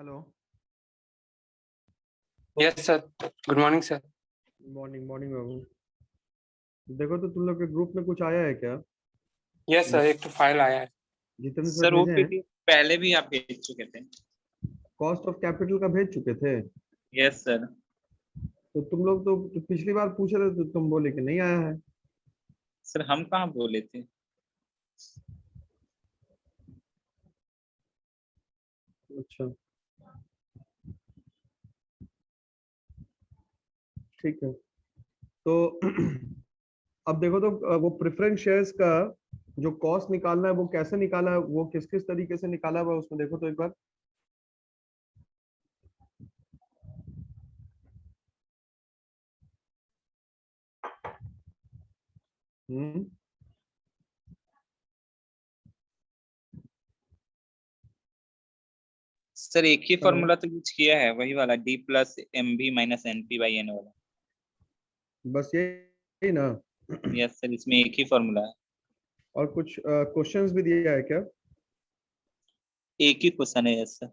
Hello. Yes sir, good morning sir. Morning morning बाबू। देखो तो तुम लोग के ग्रुप में कुछ आया है क्या? यस सर, एक तो फाइल आया है। जितने सर सर वो भेजे हैं पीडीएफ पहले भी आप भेज चुके थे। कॉस्ट ऑफ कैपिटल का भेज चुके थे। Yes sir. तो तुम लोग तो पिछली बार पूछे थे तो तुम बोले कि नहीं आया है। सर हम कहाँ बोले थे? अच्छा, ठीक है। तो अब देखो तो वो प्रेफरेंस शेयर्स का जो कॉस्ट निकालना है वो कैसे निकाला है, वो किस किस तरीके से निकाला हुआ है उसमें देखो तो एक बार। हम्म। सर एक ही हेलो। फॉर्मूला तो यूज किया है, वही वाला D plus M B minus N P by N वाला। बस यही ना? यस सर, इसमें एक ही फॉर्मूला है। और कुछ क्वेश्चंस भी दिया है क्या? एक ही क्वेश्चन है। Yes sir.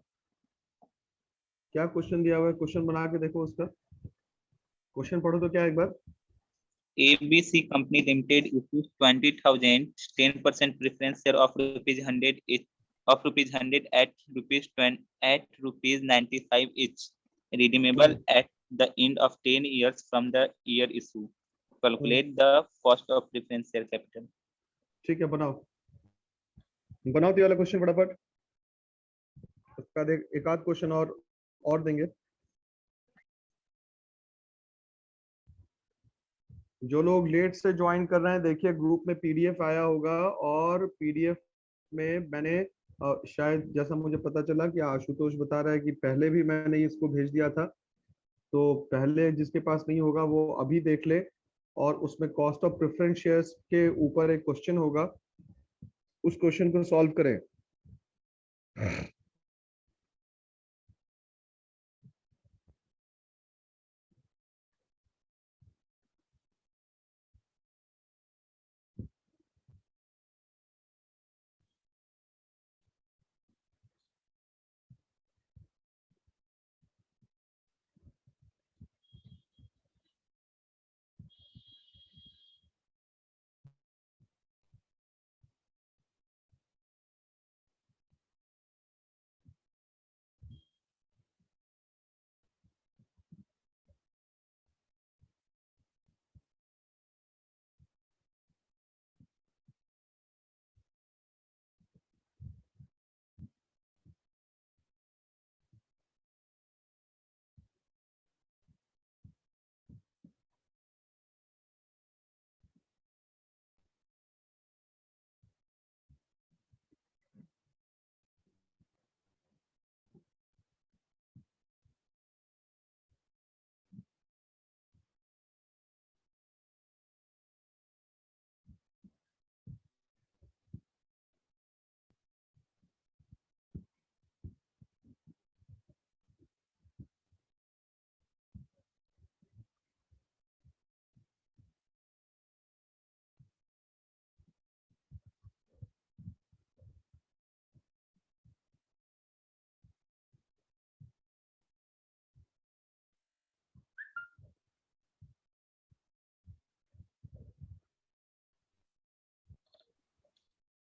क्या क्वेश्चन दिया हुआ है? क्वेश्चन बना के देखो उसका। क्वेश्चन पढ़ो तो क्या एक बार। ABC Company Limited issues 20,000 10% preference share of rupees 100 each, of rupees 100 at rupees 20 at rupees 95 each, redeemable at the end of 10 years from the year issue. Calculate the cost of preference share capital. ठीक है, बनाओ बनाओ तो ये वाला question फटाफट। उसका देख एक आध क्वेश्चन और देंगे। जो लोग लेट से ज्वाइन कर रहे हैं देखिए ग्रुप में पीडीएफ आया होगा, और पीडीएफ में मैंने शायद जैसा मुझे पता चला कि आशुतोष बता रहा है कि पहले भी मैंने इसको भेज दिया था। तो पहले जिसके पास नहीं होगा वो अभी देख ले, और उसमें कॉस्ट ऑफ प्रेफरेंस शेयर्स के ऊपर एक क्वेश्चन होगा, उस क्वेश्चन को सॉल्व करें।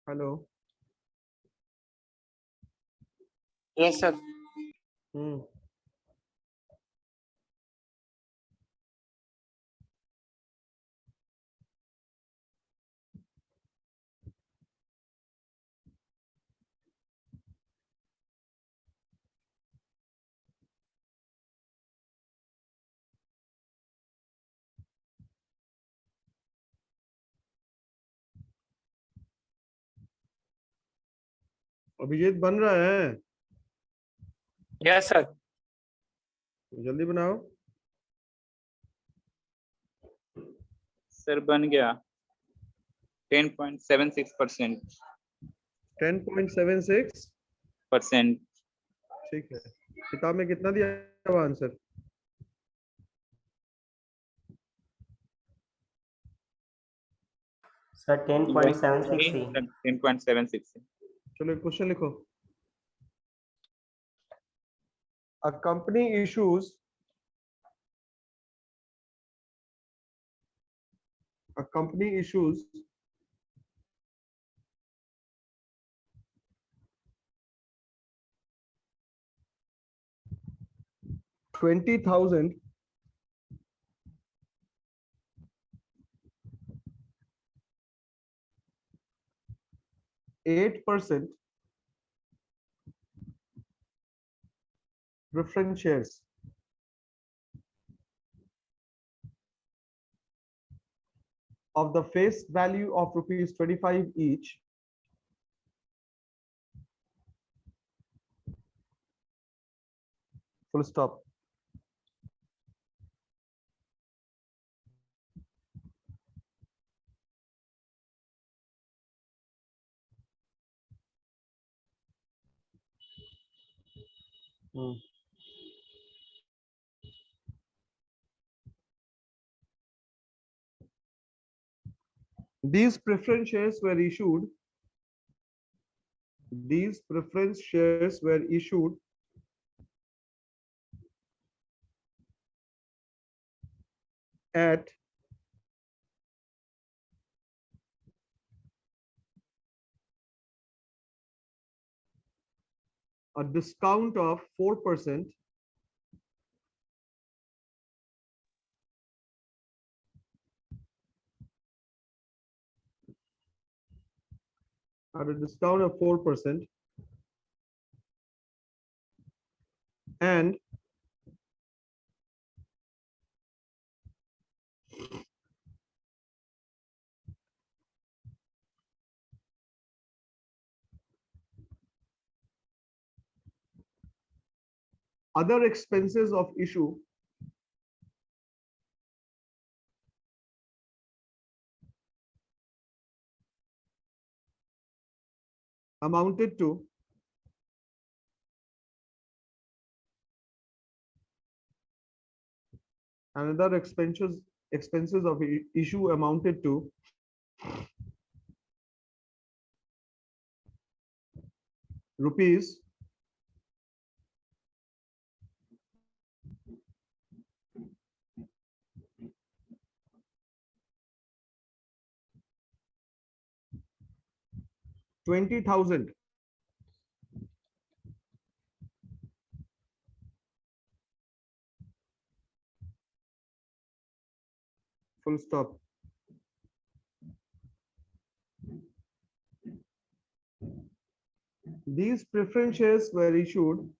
Hello. Yes sir. Hmm. Abhijit बन रहा है? Yes sir. जल्दी बनाओ। सर बन गया 10.76%। 10.76। ठीक है। किताब में कितना दिया हुआ आंसर? सर 10.76 थी। 10.76। चलो एक क्वेश्चन लिखो। a company issues a company issues 20,000 8% preference shares of the face value of rupees 25 each full stop. These preference shares were issued at a discount of 4% and other expenses of issue amounted to expenses of issue amounted to rupees 20,000 full stop. These preference shares were issued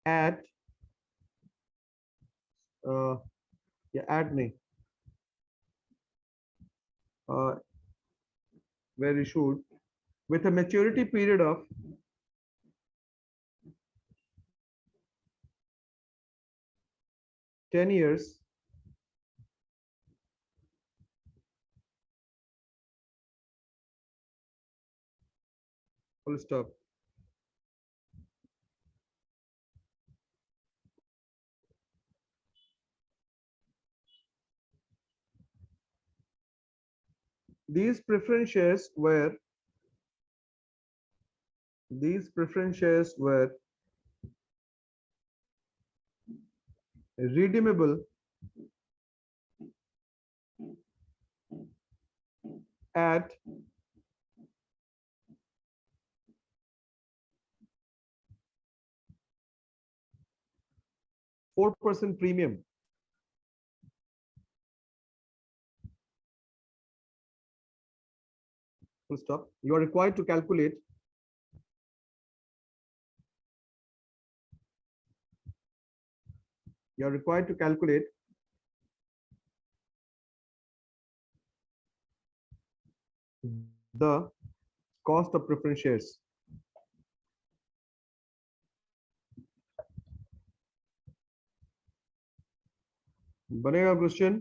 at were issued with a maturity period of 10 years full stop. These preference shares were redeemable at %4 premium full stop. You are required to calculate the cost of preference shares. बनेगा question?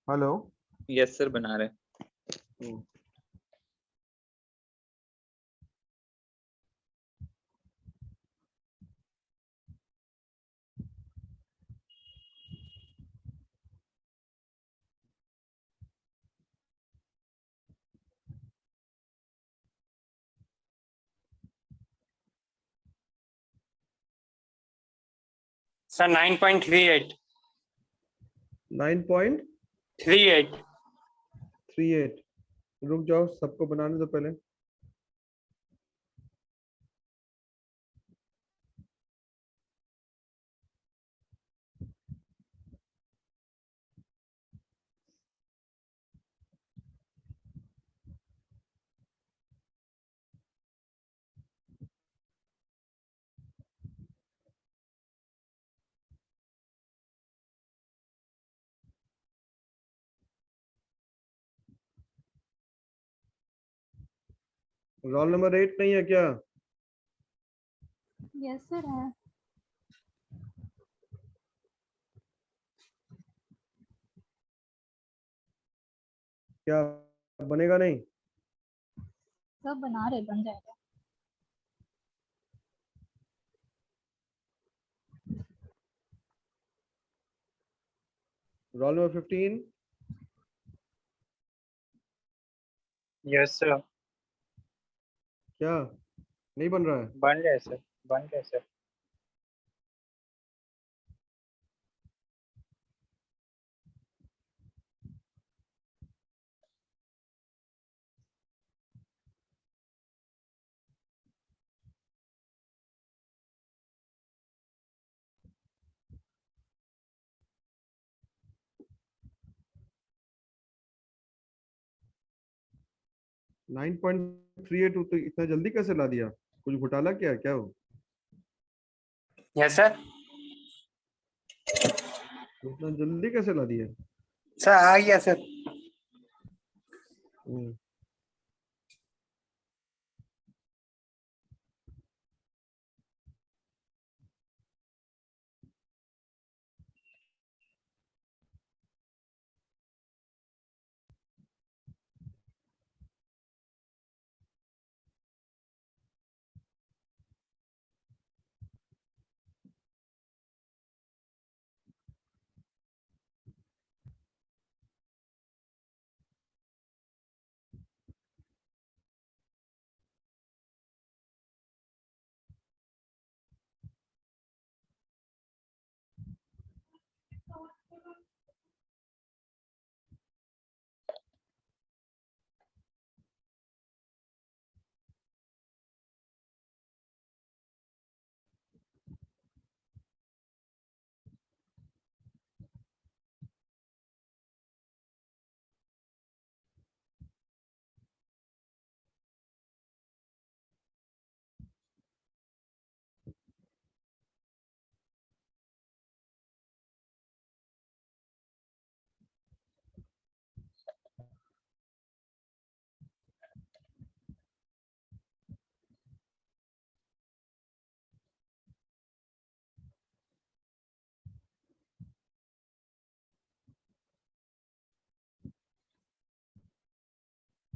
Hello? Yes sir, बना रहे। Sir, 9.38. 9.38। 38. रुक जाओ, सबको बनाने दो पहले। Roll number 8 नहीं है क्या? यस सर है। क्या बनेगा नहीं? सब बना रहे, बन जाएगा। Roll number 15। Yes sir. क्या नहीं बन रहा है? बन गए सर, बन गए sir. Nine point three eight तो इतना जल्दी कैसे ला दिया? कुछ घोटाला किया क्या हो? Yes, sir. इतना जल्दी कैसे ला दिया? Sir, आ गया sir. हम्म,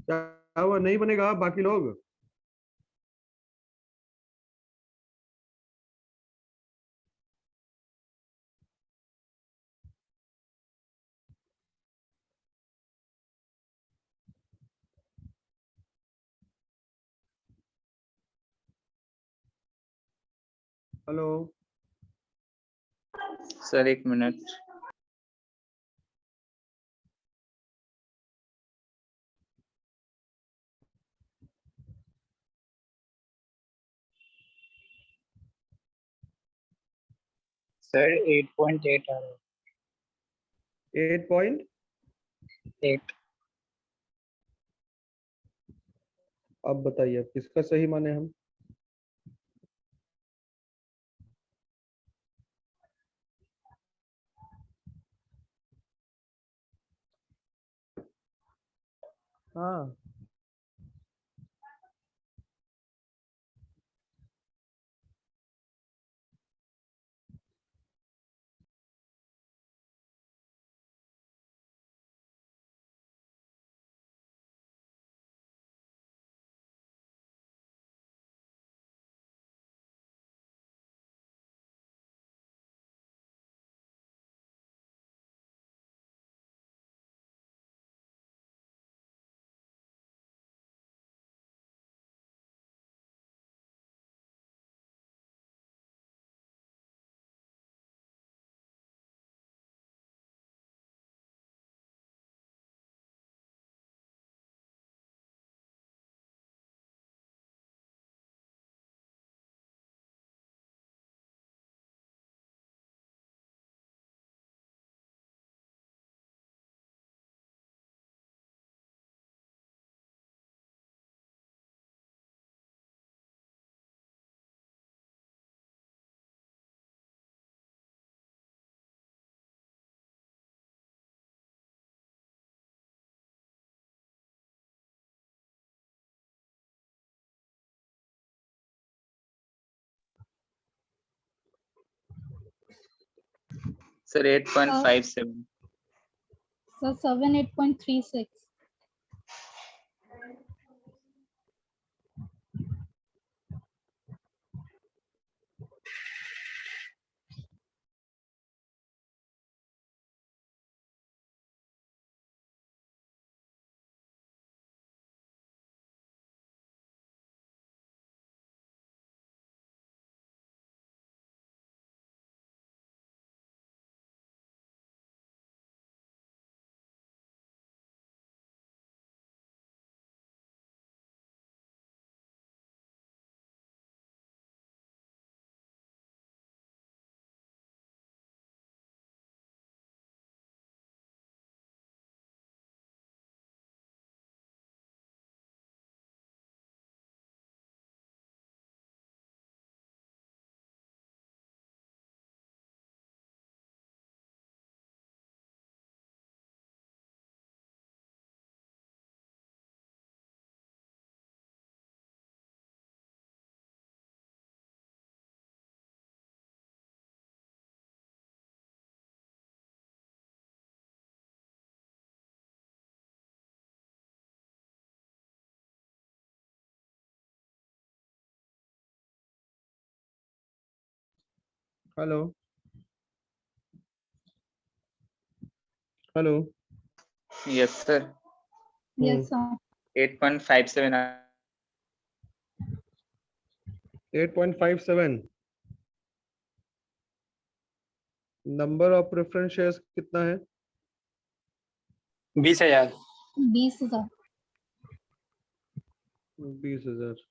क्या हुआ, नहीं बनेगा बाकी लोग? हेलो। Sir 1 minute. सर 8.8 आ रहा 8.8। है। 8। अब बताइए, अब किसका सही माने हम? हाँ, Sir, 8.57. Sir, 7, 8.36. Hello hello. Yes, sir. Yes, sir. 8.57. 8.57। Number of preference shares कितना है? 20,000। 20,000. 20,000।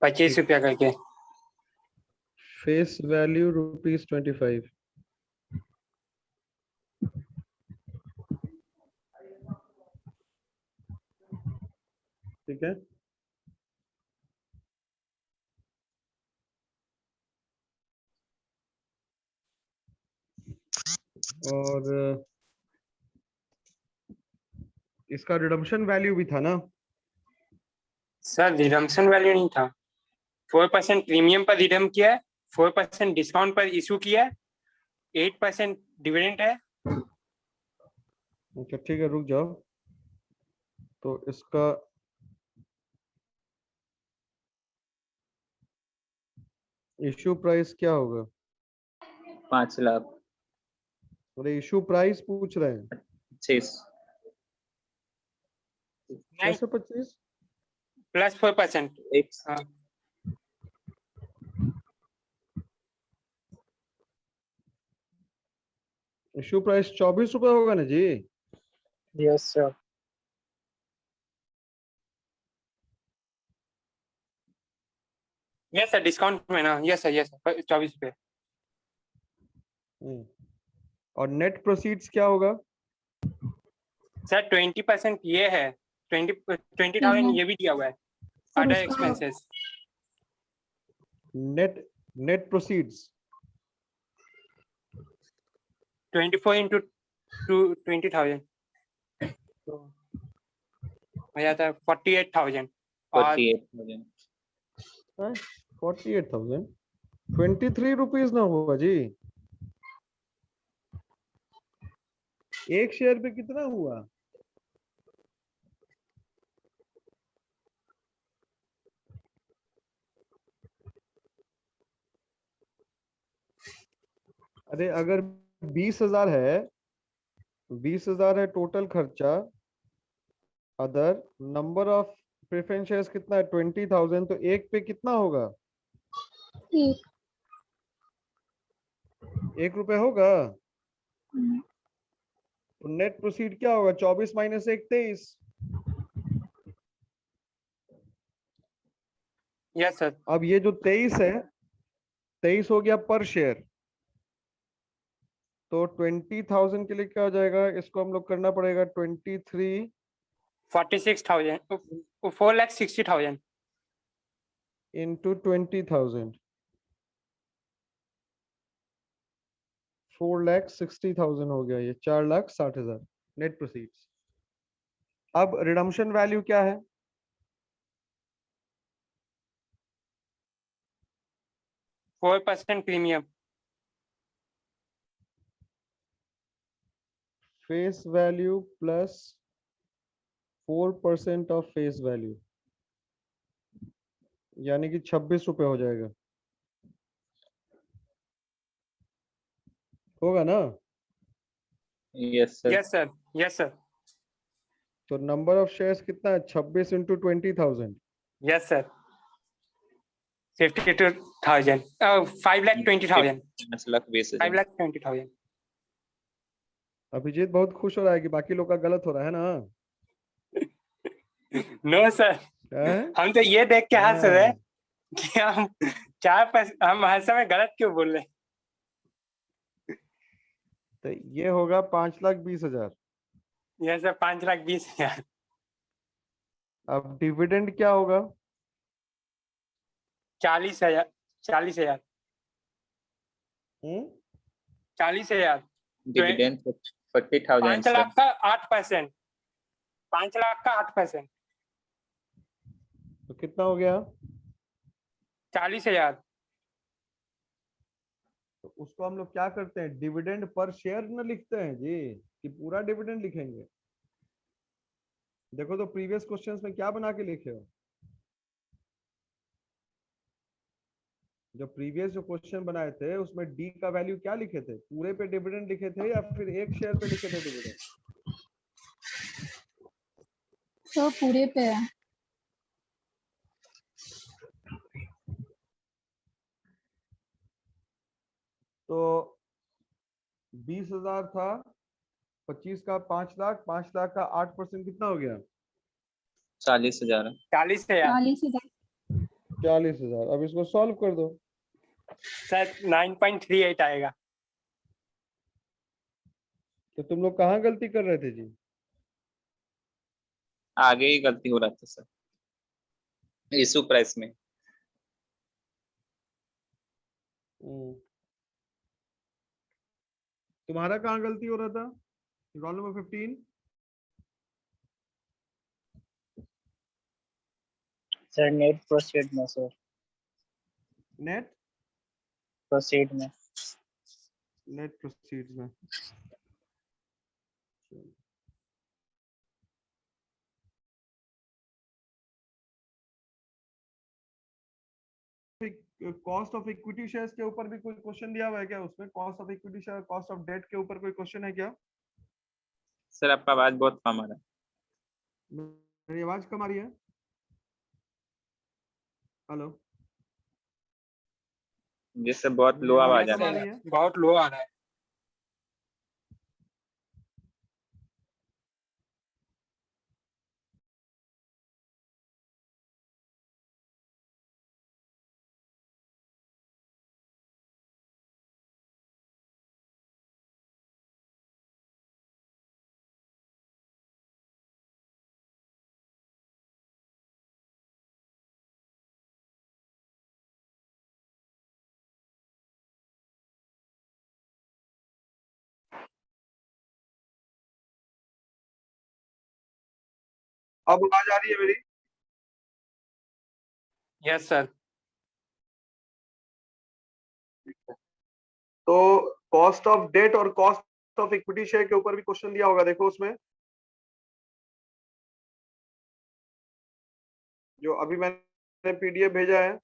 25 रुपया करके। Face value ₹25। ठीक है। और इसका रिडम्पशन वैल्यू भी था ना? सर रिडम्पशन वैल्यू नहीं था। 4% प्रीमियम पर रिडम किया है, 4% डिस्काउंट पर इशू किया है, 8% डिविडेंड है। अच्छा ठीक है, रुक जाओ। तो इसका इश्यू प्राइस क्या होगा? 5 लाख। अरे इश्यू प्राइस पूछ रहे हैं। 25। कैसे 25? प्लस 4%। एक हाँ। इश्यू प्राइस ₹24 होगा ना जी? Yes, sir. Yes sir, discount में ना। यस सर, 24 रुपये। और नेट प्रोसीड्स क्या होगा? सर 20% ये है, 20,000 ये भी दिया हुआ है, सर अदर उसका एक्सपेंसेस। नेट प्रोसीड्स 24 into 20,000 तो हो जाता है 48,000। और 48,000। 48,000। ₹23 ना होगा जी? एक शेयर पे कितना हुआ? अरे अगर 20,000 है, 20,000 है टोटल खर्चा, other number of preference shares कितना है? 20,000। तो एक पे कितना होगा? एक। ₹1 होगा। हम्म, तो नेट प्रोसीड क्या होगा? 24 माइनस 1 23। Yes sir. अब ये जो 23 है, 23 हो गया पर शेयर। तो 20,000 के लिए क्या हो जाएगा? इसको हम लोग करना पड़ेगा 23 46,000, 4,60,000। इंटू 20,000, 4,60,000 हो गया। ये 4,60,000 नेट प्रोसीड्स। अब रिडम्पशन वैल्यू क्या है? 4% premium. Face value plus 4% of face value, यानी कि 26 रुपए हो जाएगा, होगा ना? Yes, sir. Yes sir, yes sir, तो नंबर ऑफ शेयर्स कितना है? 26 इंटू 20,000। Yes sir, 52,000, 5,20,000, 5,20,000। 5,20,000। अभिजीत बहुत खुश हो रहा है कि बाकी लोग का गलत हो रहा है ना? नो सर, हैं? हम तो ये देख के हंस रहे हाँ, हैं कि हम हम हर समय गलत क्यों बोल रहे हैं। तो ये होगा 5,20,000। Yes sir, 5,20,000। अब डिविडेंड क्या होगा? 40,000, 40,000, हम्म? 40,000, Dividend 40,000, 5 sir. लाख का 8%, 5 लाख का 8%, तो कितना हो गया? 40,000। तो उसको हम लोग क्या करते हैं, डिविडेंड पर शेयर न लिखते हैं जी, कि पूरा डिविडेंड लिखेंगे? देखो तो प्रीवियस क्वेश्चंस में क्या बना के लिखे हो? जो प्रीवियस जो क्वेश्चन बनाए थे उसमें डी का वैल्यू क्या लिखे थे? पूरे पे डिविडेंड लिखे थे या फिर एक शेयर पे लिखे थे डिविडेंड? तो पूरे पे है। तो 20,000 था, 25 का 5 लाख, 5 लाख का 8% कितना हो गया? 40,000। 40,000 40,000। 40,000। अब इसको सॉल्व कर दो। सर, 9.38 आएगा। तो तुम लोग कहाँ गलती कर रहे थे जी? आगे ही गलती हो रहा था सर, इशू प्राइस में। तुम्हारा कहाँ गलती हो रहा था? Roll number 15। Sir net proceed में सर, नेट प्रोसीड में। नेट प्रोसीड में। कॉस्ट ऑफ इक्विटी शेयर्स के ऊपर भी कोई क्वेश्चन दिया हुआ है क्या? उसमें cost of equity share, cost of debt के ऊपर कोई क्वेश्चन है क्या? सर आपका आवाज बहुत कम आ रहा है। मेरी आवाज कम आ रही है? हेलो, जी सर, बहुत मेरी लो आवाज आवाज आ कम आ रहा है। रही है? बहुत लो आ रहा है। अब आवाज आ रही है मेरी? Yes sir. तो कॉस्ट ऑफ डेट और कॉस्ट ऑफ इक्विटी शेयर के ऊपर भी क्वेश्चन दिया होगा, देखो उसमें जो अभी मैंने पीडीएफ भेजा है।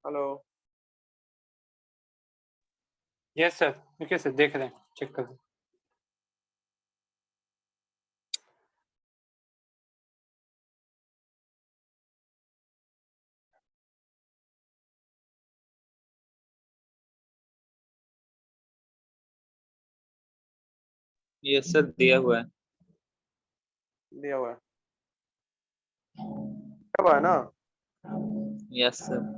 Hello, yes sir, okay sir, देख रहे हैं, चेक कर रहे हैं। ये सर दिया हुआ है। दिया हुआ है, कब है ना? Yes sir.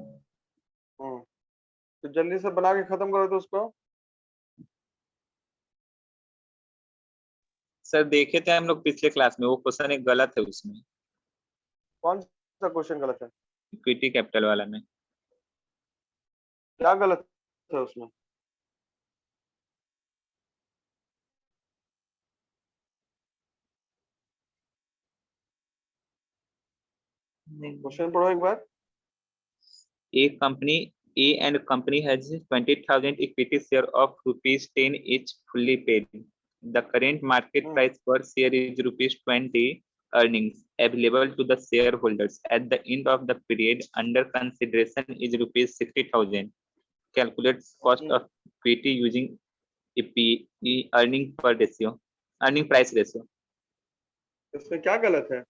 तो जल्दी से बना के खत्म करो तो उसको। सर देखे थे हम लोग पिछले क्लास में, वो क्वेश्चन एक गलत है उसमें, कौन सा क्वेश्चन गलत है? इक्विटी कैपिटल वाला में। क्या गलत है उसमें? क्वेश्चन पढ़ो एक बार। A and company has 20,000 equity share of rupees 10 each fully paid. The current market price per share is rupees 20. Earnings available to the shareholders at the end of the period under consideration is rupees 60,000. Calculate cost of equity using EPE earning price ratio. इसमें क्या गलत है?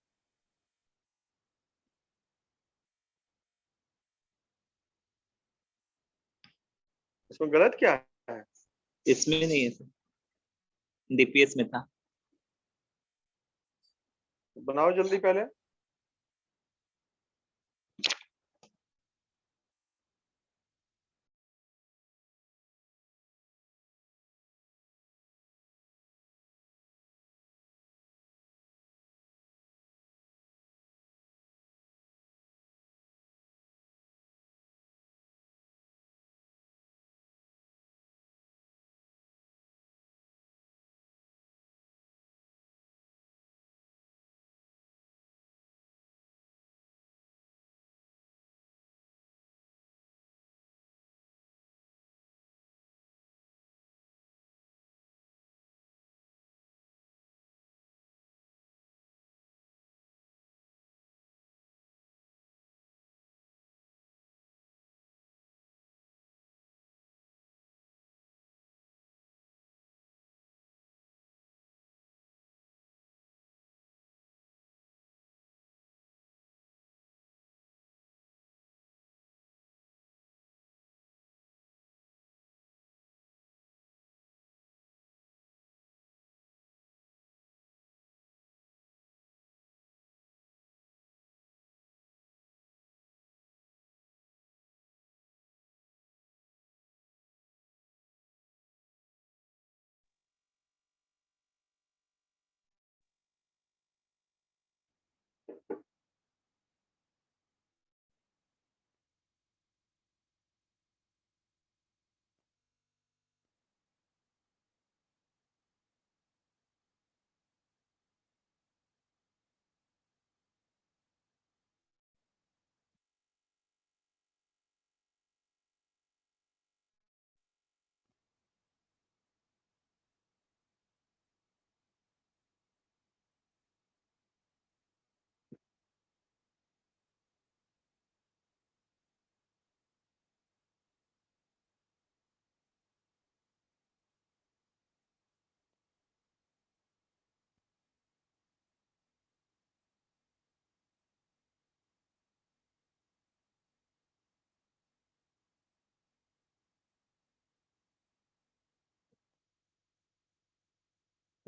इसमें गलत क्या है? इसमें नहीं है सर, डीपीएस में था। बनाओ जल्दी पहले।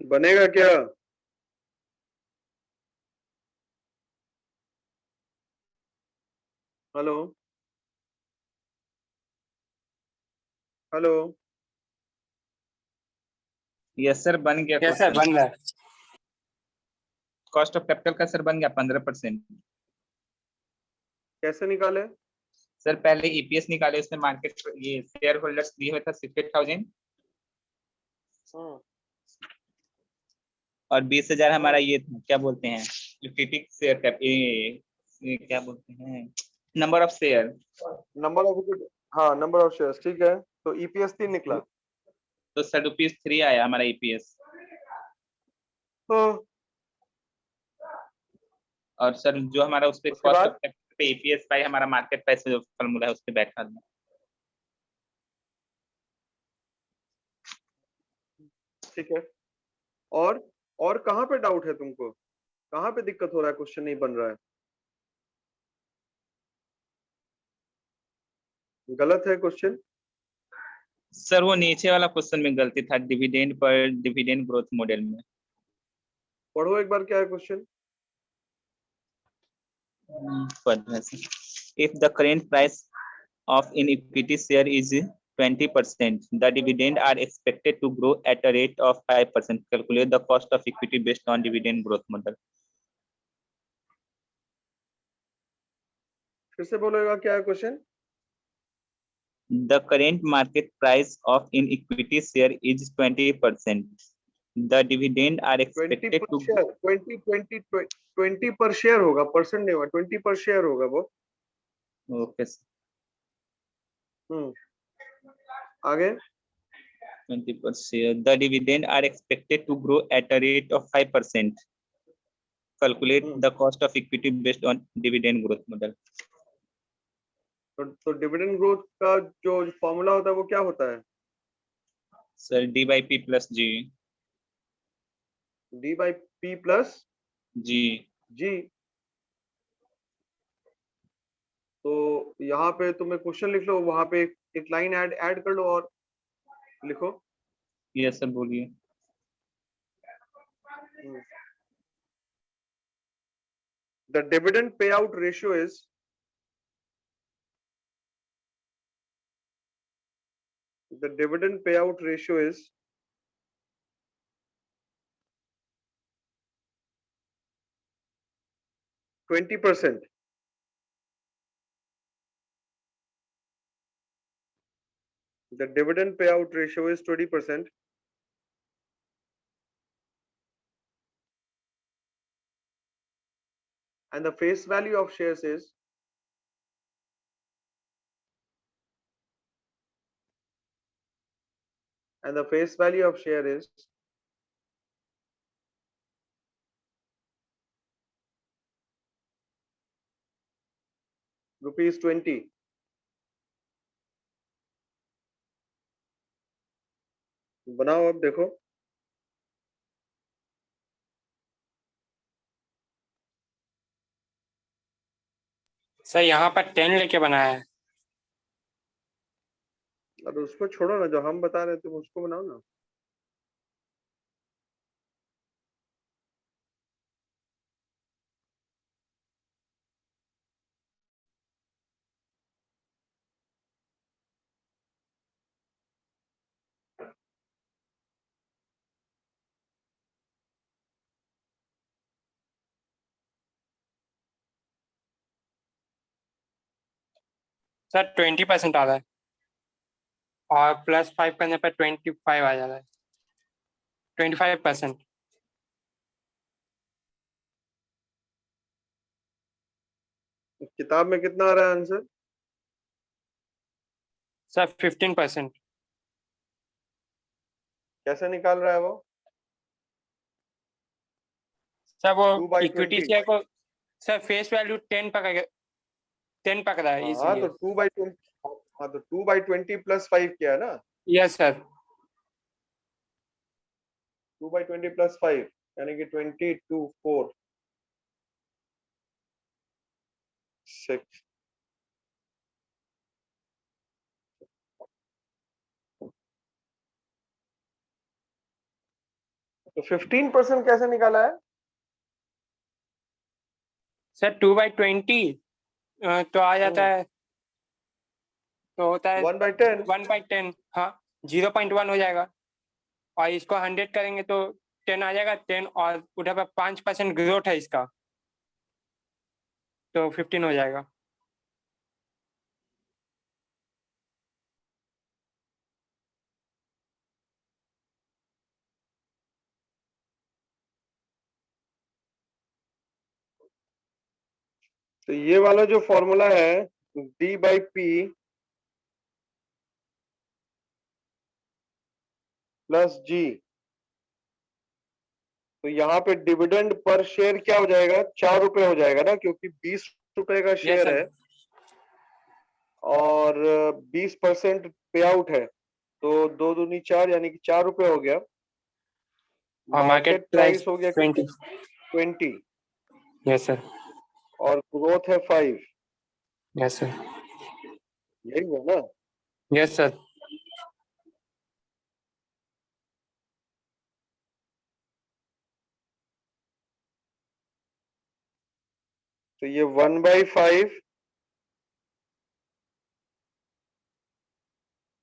बनेगा क्या? Hello hello. यस सर, बन गया कैसा क्वेश्चन। बन रहा है? कॉस्ट ऑफ कैपिटल का सर बन गया 15%। कैसे निकाले? सर पहले ईपीएस निकाले, उसमें मार्केट ये शेयर होल्डर्स दिए हुए था 68,000 और 20,000 हमारा ये था, क्या बोलते हैं, इक्विटी शेयर कैप, ये क्या बोलते हैं, number of share. Number of, हाँ नंबर ऑफ शेयर्स, ठीक है। तो ईपीएस 3 निकला। तो सर ₹3 आया हमारा ईपीएस। हाँ, और सर जो हमारा उस पे उसके कॉस्ट बाद? ऑफ कैपिटल पे ईपीएस पाई, हमारा मार्केट प्राइस जो फॉर्मूला है उस पे बैठा दिया। ठीक है। और कहाँ पे डाउट है तुमको? कहाँ पे दिक्कत हो रहा है? क्वेश्चन नहीं बन रहा है? गलत है क्वेश्चन? सर वो नीचे वाला क्वेश्चन में गलती था, dividend per dividend growth model में। पढ़ो एक बार, क्या है question? If the current price of an equity share is 20%, the dividend are expected to grow at a rate of 5%. Calculate the cost of equity based on dividend growth model. फिर से बोलेगा, क्या है question? The current market price of an equity share is 20%. The dividend are 20 expected per to share, 20 per share होगा, percent नहीं होगा, 20 per share होगा वो। okay आगे 20 per share. The dividend are expected to grow at a rate of 5%. Calculate the cost of equity based on dividend growth model. तो dividend growth का जो formula होता है वो क्या होता है? Sir, D by P plus G. D by P plus G. G। तो यहाँ पे तुम्हें क्वेश्चन लिख लो, वहां पे एक लाइन ऐड कर लो और लिखो। Yes sir, बोलिए। The dividend payout ratio is the dividend payout ratio is 20%. The dividend payout ratio is 20%. And the face value of shares is rupees 20. बनाओ अब देखो। सर यहाँ पर 10 लेके बनाया है। अब उसको छोड़ो ना, जो हम बता रहे थे तुम उसको बनाओ ना। सर 20% आ रहा है और +5 करने पर 25 आ जा रहा है। 25%। किताब में कितना आ रहा है आंसर? सर 15%। कैसे निकाल रहा है वो? सर 2 वो by इक्विटी 20। शेयर को सर फेस वैल्यू 10 पकड़ा है हाँ इसलिए। तो 2 by 20, हाँ तो 2 by 20 plus 5 क्या है ना? Yes sir. 2 by 20 plus 5 यानी कि 22 4 6। तो 15% कैसे निकाला है? सर 2 by 20 तो आ जाता है, तो होता है 1 by 10। 1/10। हाँ 0.1 हो जाएगा और इसको 100 करेंगे तो 10 आ जाएगा। 10 और उधर पर 5% ग्रोथ है इसका, तो 15 हो जाएगा। तो ये वाला जो फॉर्मूला है D by P plus G, तो यहाँ पे डिविडेंड पर शेयर क्या हो जाएगा? 4 रुपए हो जाएगा ना, क्योंकि 20 रुपए का शेयर सर। है और 20% पे आउट है, तो 2 दूनी 4 यानी कि 4 रुपए हो गया। और मार्केट प्राइस हो गया 20। 20 यस सर। और ग्रोथ है 5। Yes sir. यही हुआ ना? Yes sir. तो ये 1/5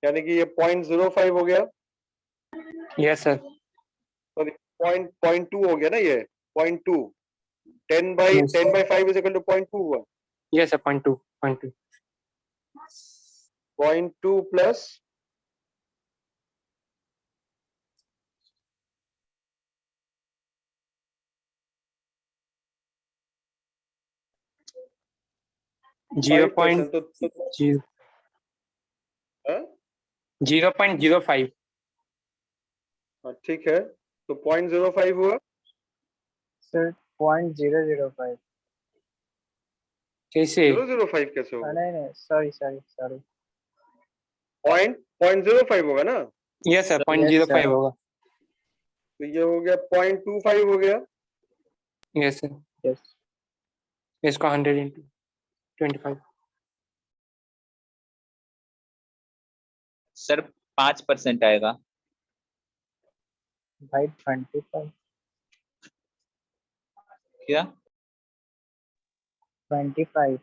यानी कि ये 0.05 हो गया। Yes sir. सॉरी 0.2 हो गया ना, ये 0.2। 10/5 इज इक्वल टू 0.2 हुआ। Yes sir 0.2 0.2 0.2 plus zero 5% point तो हाँ? 0.05। हाँ, ठीक है, तो 0.05 हुआ। सर 0.005। कैसे? 005 कैसे होगा? नहीं नहीं, सॉरी सॉरी सॉरी। पॉइंट 0.05 होगा ना? Yes sir, point yes zero sir. Five होगा। तो ये हो गया 0.25 हो गया। यस सर, यस इसको 100 into 25। सर 5% आएगा। भाई 25। क्या? 25।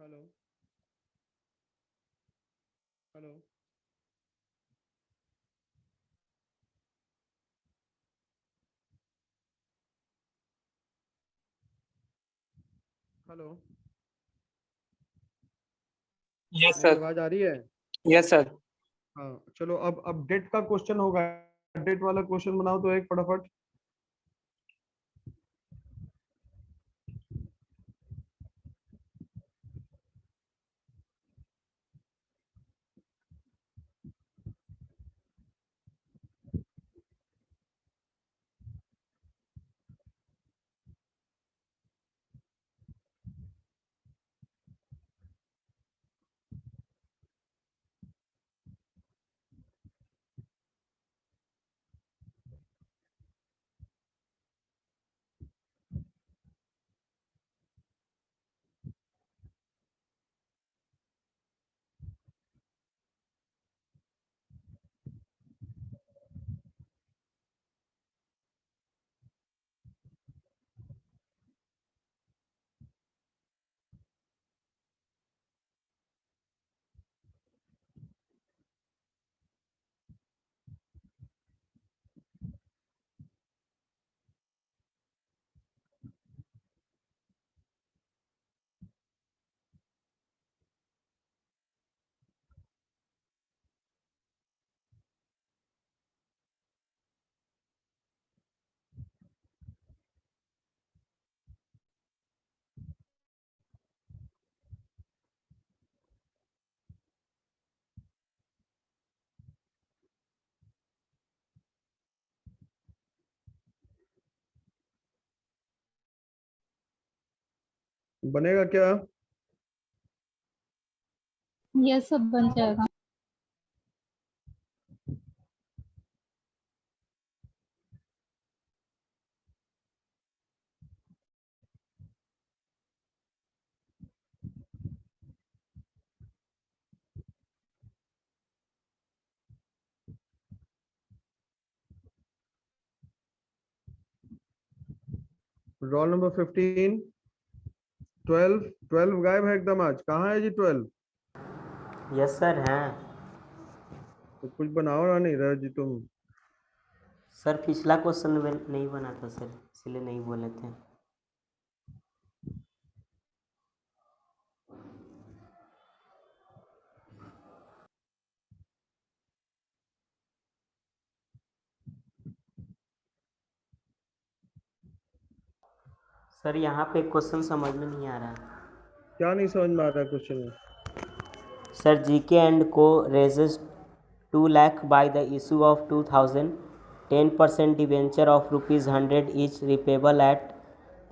हेलो हेलो हेलो, यस मेरी सर। आवाज आ रही है? Yes sir. हाँ चलो, अब डेट का क्वेश्चन होगा। डेट वाला क्वेश्चन बनाओ तो एक फटाफट। बनेगा क्या? ये सब बन जाएगा। रोल नंबर 15, 12 गायब है एकदम आज। कहाँ है जी 12? यस सर हैं। तो कुछ बनाओ ना, नहीं रहे जी तुम। सर पिछला क्वेश्चन में नहीं बना था सर, इसलिए नहीं बोले थे। सर यहाँ पे क्वेश्चन समझ में नहीं आ रहा है। क्या नहीं समझ में आ रहा है क्वेश्चन में? Sir GK and Co raises 2 lakh by the issue of 2000 10% debenture of rupees 100 each repayable at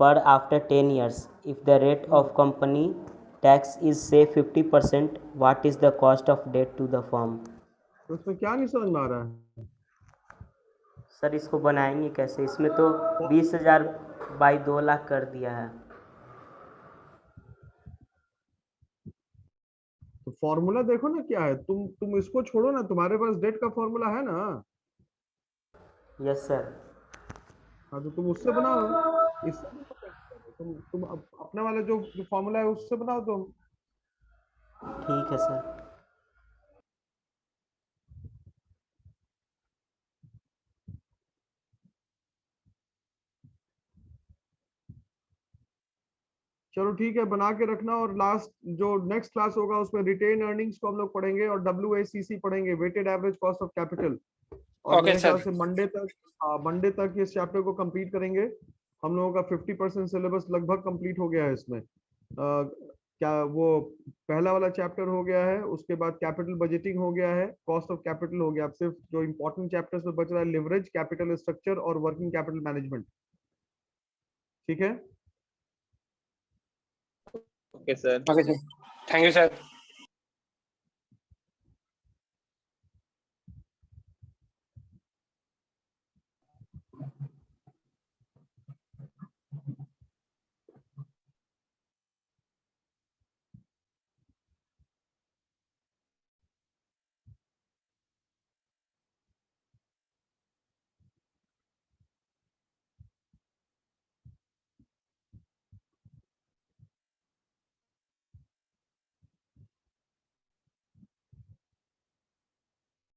per after 10 years. If the rate of company tax is say 50%, what is the cost of debt to the firm? तो उसमें क्या नहीं समझ में आ रहा है? Sir इसको बनाएंगे कैसे? इसमें तो 20,000 बाई 2 लाख कर दिया है। तो फॉर्मूला देखो ना क्या है। तुम इसको छोड़ो ना, तुम्हारे पास डेट का फॉर्मूला है ना? Yes sir. हाँ तो तुम उससे बनाओ। इससे भी तो तुम अपना वाला जो फॉर्मूला है उससे बनाओ तुम। ठीक है सर। चलो ठीक है, बना के रखना। और लास्ट जो नेक्स्ट क्लास होगा उसमें रिटेन अर्निंग्स को हम लोग पढ़ेंगे और WACC पढ़ेंगे, weighted average cost of capital. और ओके मेरे ख्याल सर। से मंडे तक इस चैप्टर को कंप्लीट करेंगे। हम लोगों का 50% सिलेबस लगभग कंप्लीट हो गया है इसमें। क्या वो पहला वाला चैप्टर हो गया है, उसके बाद कैपिटल बजटिंग हो गया है, कॉस्ट ऑफ कैपिटल हो गया। अब सिर्फ जो इंपॉर्टेंट चैप्टर्स में बच रहा है लिवरेज, कैपिटल स्ट्रक्चर और वर्किंग कैपिटल मैनेजमेंट। ठीक है। Okay, sir. Okay sir, thank you sir.